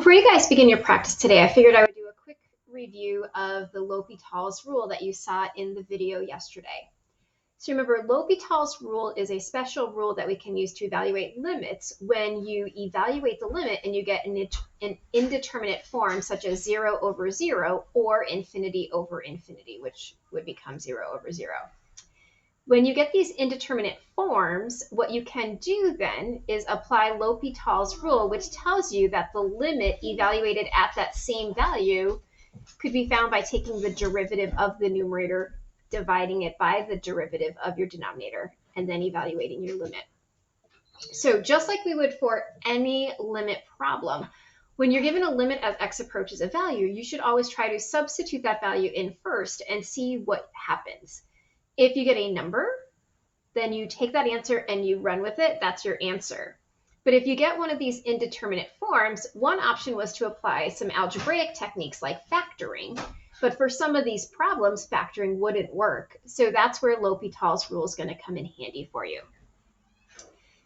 before you guys begin your practice today, I figured I would do a quick review of the L'Hopital's rule that you saw in the video yesterday. So remember, L'Hopital's rule is a special rule that we can use to evaluate limits when you evaluate the limit and you get an indeterminate form such as 0 over 0 or infinity over infinity, which would become 0 over 0. When you get these indeterminate forms, what you can do then is apply L'Hopital's rule, which tells you that the limit evaluated at that same value could be found by taking the derivative of the numerator, dividing it by the derivative of your denominator, and then evaluating your limit. So just like we would for any limit problem, when you're given a limit as x approaches a value, you should always try to substitute that value in first and see what happens. If you get a number, then you take that answer and you run with it. That's your answer. But if you get one of these indeterminate forms, one option was to apply some algebraic techniques like factoring. But for some of these problems, factoring wouldn't work. So that's where L'Hopital's rule is going to come in handy for you.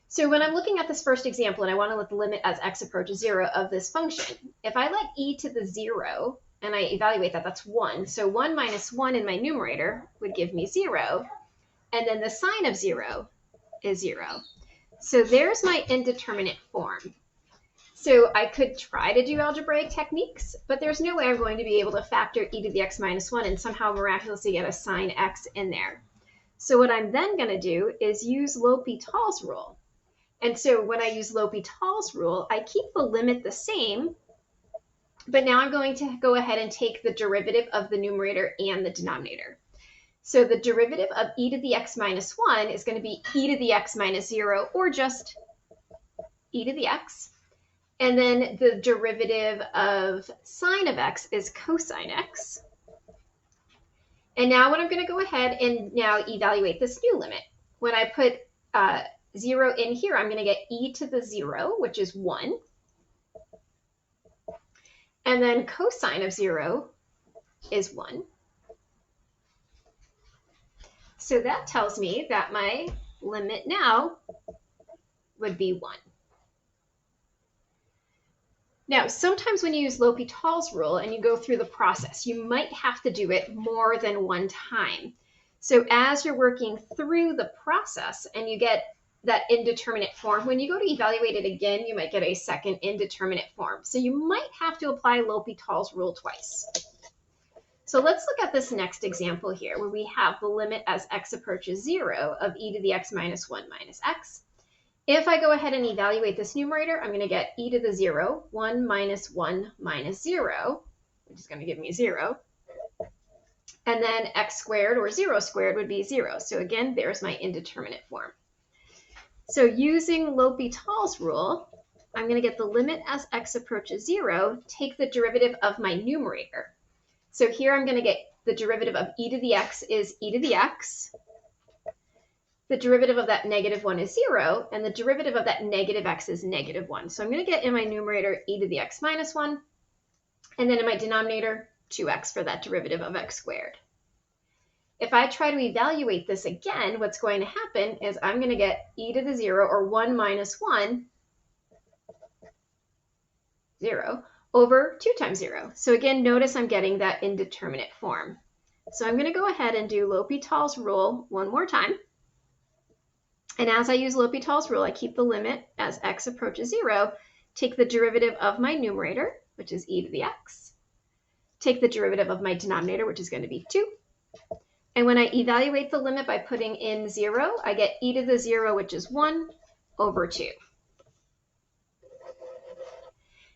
So when I'm looking at this first example and I want to let the limit as x approaches 0 of this function, if I let e to the 0, and I evaluate that, that's 1. So 1 minus 1 in my numerator would give me 0. And then the sign of 0 is 0. So there's my indeterminate form. So I could try to do algebraic techniques, but there's no way I'm going to be able to factor e to the x minus 1 and somehow miraculously get a sign x in there. So what I'm then going to do is use L'Hopital's rule. And so when I use L'Hopital's rule, I keep the limit the same, but now I'm going to go ahead and take the derivative of the numerator and the denominator. So the derivative of e to the x minus 1 is going to be e to the x minus 0, or just e to the x. And then the derivative of sine of x is cosine x. And now what I'm going to go ahead and now evaluate this new limit. When I put 0 in here, I'm going to get e to the 0, which is 1. And then cosine of 0 is 1. So that tells me that my limit now would be 1. Now, sometimes when you use L'Hopital's rule and you go through the process, you might have to do it more than one time. So as you're working through the process and you get that indeterminate form, when you go to evaluate it again, you might get a second indeterminate form. So you might have to apply L'Hopital's rule twice. So let's look at this next example here, where we have the limit as x approaches 0 of e to the x minus 1 minus x. If I go ahead and evaluate this numerator, I'm going to get e to the 0, 1 minus 1 minus 0, which is going to give me 0. And then x squared or 0 squared would be 0. So again, there's my indeterminate form. So using L'Hopital's rule, I'm going to get the limit as x approaches 0, take the derivative of my numerator. So here I'm going to get the derivative of e to the x is e to the x. The derivative of that negative 1 is 0, and the derivative of that negative x is negative 1. So I'm going to get in my numerator e to the x minus 1, and then in my denominator 2x for that derivative of x squared. If I try to evaluate this again, what's going to happen is I'm going to get e to the 0, or 1 minus 1, 0, over 2 times 0. So again, notice I'm getting that indeterminate form. So I'm going to go ahead and do L'Hopital's rule one more time. And as I use L'Hopital's rule, I keep the limit as x approaches 0, take the derivative of my numerator, which is e to the x, take the derivative of my denominator, which is going to be 2. And when I evaluate the limit by putting in 0, I get e to the 0, which is 1 over 2.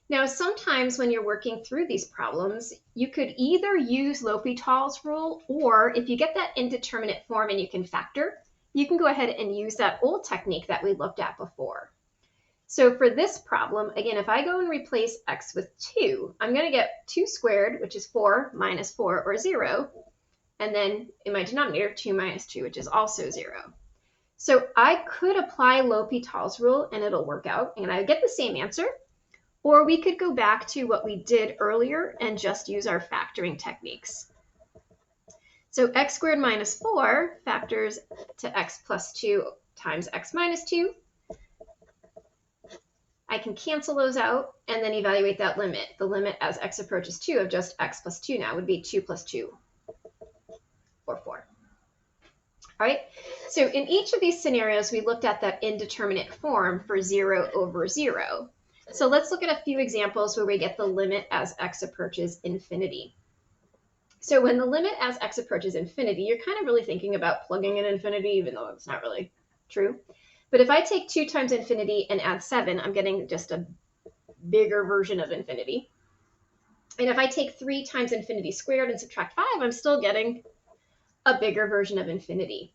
Now, sometimes when you're working through these problems, you could either use L'Hopital's rule, or if you get that indeterminate form and you can factor, you can go ahead and use that old technique that we looked at before. So for this problem, again, if I go and replace x with 2, I'm going to get 2 squared, which is 4, minus 4, or 0. And then in my denominator, 2 minus 2, which is also 0. So I could apply L'Hopital's rule and it'll work out, and I get the same answer. Or we could go back to what we did earlier and just use our factoring techniques. So x squared minus 4 factors to x plus 2 times x minus 2. I can cancel those out and then evaluate that limit. The limit as x approaches 2 of just x plus 2 now would be 2 plus 2, or 4. All right, so in each of these scenarios, we looked at that indeterminate form for 0 over 0. So let's look at a few examples where we get the limit as x approaches infinity. So when the limit as x approaches infinity, you're kind of really thinking about plugging in infinity, even though it's not really true. But if I take 2 times infinity and add 7, I'm getting just a bigger version of infinity. And if I take 3 times infinity squared and subtract 5, I'm still getting a bigger version of infinity.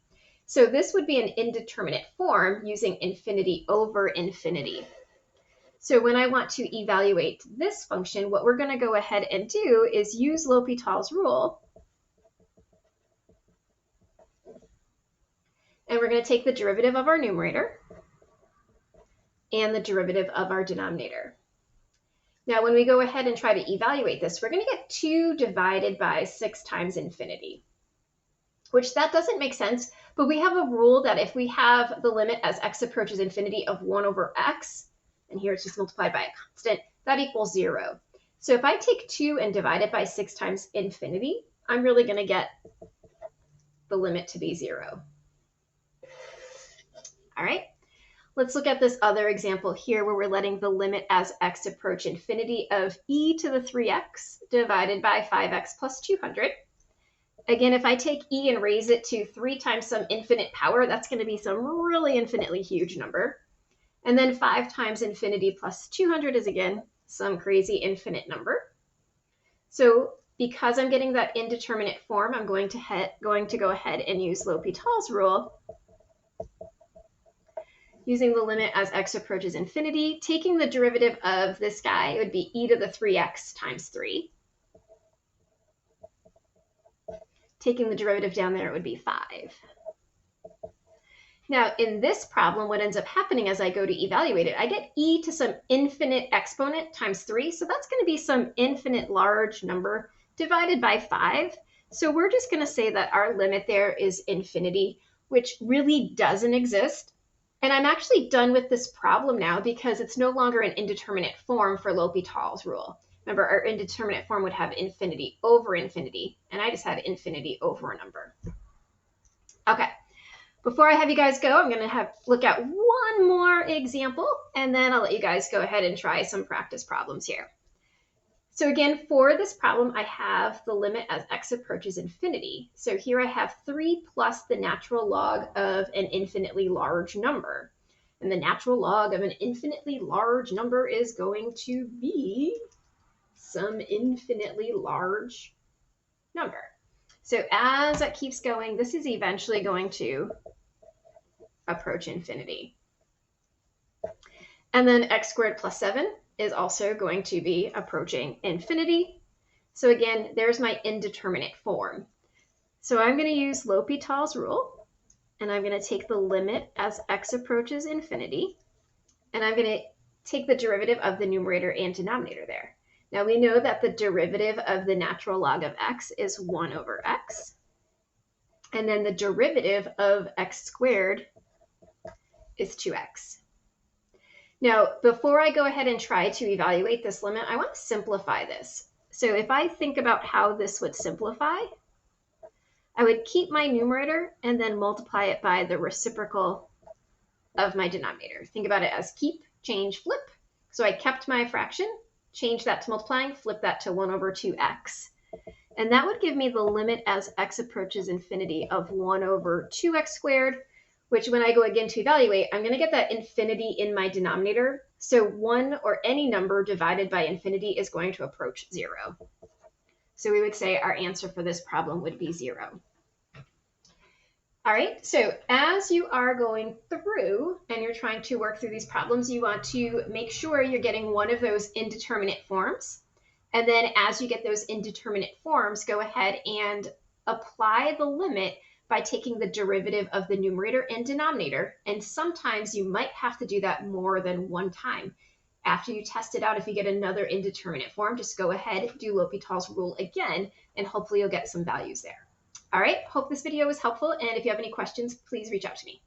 So this would be an indeterminate form using infinity over infinity. So when I want to evaluate this function, what we're going to go ahead and do is use L'Hopital's rule. And we're going to take the derivative of our numerator and the derivative of our denominator. Now, when we go ahead and try to evaluate this, we're going to get 2 divided by 6 times infinity, which that doesn't make sense, but we have a rule that if we have the limit as x approaches infinity of 1 over x, and here it's just multiplied by a constant, that equals 0. So if I take 2 and divide it by 6 times infinity, I'm really going to get the limit to be 0. All right, let's look at this other example here where we're letting the limit as x approach infinity of e to the 3x divided by 5x plus 200. Again, if I take e and raise it to 3 times some infinite power, that's going to be some really infinitely huge number. And then 5 times infinity plus 200 is, again, some crazy infinite number. So because I'm getting that indeterminate form, I'm going to go ahead and use L'Hopital's rule, using the limit as x approaches infinity. Taking the derivative of this guy, it would be e to the 3x times 3. Taking the derivative down there, it would be 5. Now, in this problem, what ends up happening as I go to evaluate it, I get e to some infinite exponent times 3. So that's going to be some infinite large number divided by 5. So we're just going to say that our limit there is infinity, which really doesn't exist. And I'm actually done with this problem now because it's no longer an indeterminate form for L'Hopital's rule. Remember, our indeterminate form would have infinity over infinity, and I just had infinity over a number. Okay. Before I have you guys go, I'm going to look at one more example, and then I'll let you guys go ahead and try some practice problems here. So again, for this problem, I have the limit as x approaches infinity. So here I have 3 plus the natural log of an infinitely large number. And the natural log of an infinitely large number is going to be some infinitely large number. So as it keeps going, this is eventually going to approach infinity. And then x squared plus 7 is also going to be approaching infinity. So again, there's my indeterminate form. So I'm going to use L'Hopital's rule, and I'm going to take the limit as x approaches infinity, and I'm going to take the derivative of the numerator and denominator there. Now we know that the derivative of the natural log of x is 1 over x. And then the derivative of x squared is 2x. Now, before I go ahead and try to evaluate this limit, I want to simplify this. So if I think about how this would simplify, I would keep my numerator and then multiply it by the reciprocal of my denominator. Think about it as keep, change, flip. So I kept my fraction, change that to multiplying, flip that to 1 over 2x. And that would give me the limit as x approaches infinity of 1 over 2x squared, which when I go again to evaluate, I'm going to get that infinity in my denominator. So 1 or any number divided by infinity is going to approach 0. So we would say our answer for this problem would be 0. All right, so as you are going through and you're trying to work through these problems, you want to make sure you're getting one of those indeterminate forms. And then as you get those indeterminate forms, go ahead and apply the limit by taking the derivative of the numerator and denominator. And sometimes you might have to do that more than one time. After you test it out, if you get another indeterminate form, just go ahead, do L'Hopital's rule again, and hopefully you'll get some values there. All right, hope this video was helpful, and if you have any questions, please reach out to me.